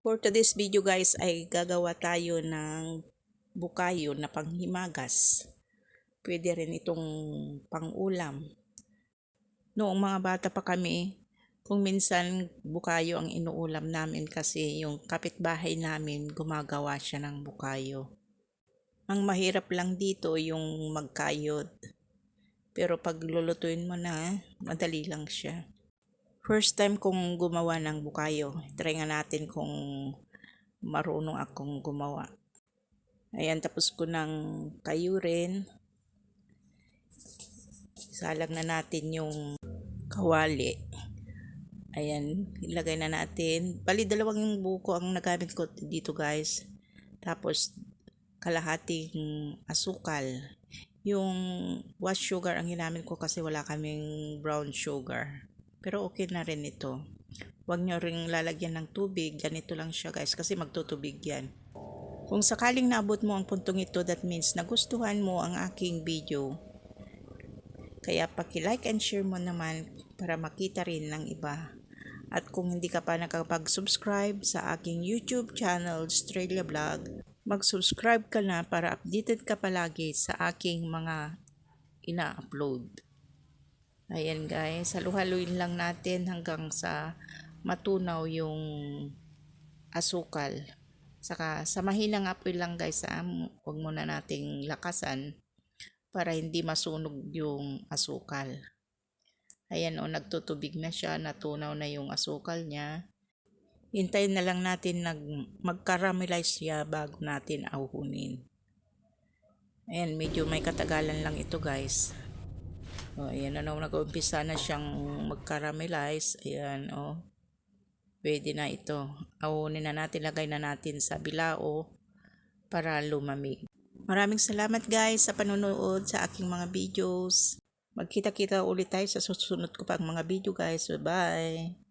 For today's video guys ay gagawa tayo ng bukayo na panghimagas. Pwede rin itong pang-ulam. Noong mga bata pa kami, kung minsan bukayo ang inuulam namin kasi yung kapitbahay namin gumagawa siya ng bukayo. Ang mahirap lang dito yung magkayod. Pero pag lulutuin mo na, madali lang siya. First time kong gumawa ng bukayo. Try nga natin kung marunong akong gumawa. Ayan, tapos ko ng kayurin. Salang na natin yung kawali. Ayan, ilagay na natin. Bali, dalawang yung buko ang nagamit ko dito guys. Tapos, kalahating asukal. Yung white sugar ang ginamit ko kasi wala kaming brown sugar. Pero okay na rin ito. Huwag nyo ring lalagyan ng tubig. Ganito lang siya guys kasi magtutubig yan. Kung sakaling naabot mo ang puntong ito, that means nagustuhan mo ang aking video. Kaya paki-like and share mo naman para makita rin ng iba. At kung hindi ka pa nakapag-subscribe sa aking YouTube channel, Australia Vlog, mag-subscribe ka na para updated ka palagi sa aking mga ina-upload. Ayan guys, halu-haluin lang natin hanggang sa matunaw yung asukal. Saka sa mahinang apoy lang guys, huwag muna nating lakasan para hindi masunog yung asukal. Ayan o, nagtutubig na siya, natunaw na yung asukal niya. Hintayin na lang natin mag-caramelize siya bago natin ahunin. Ayan, medyo may katagalan lang ito guys. O, ayan na, nag-umpisa na siyang mag-caramelize. Ayan o, pwede na ito. Ahunin na natin, lagay na natin sa bilao para lumamig. Maraming salamat guys sa panonood sa aking mga videos. Magkita-kita ulit tayo sa susunod ko pang mga video guys. Bye-bye!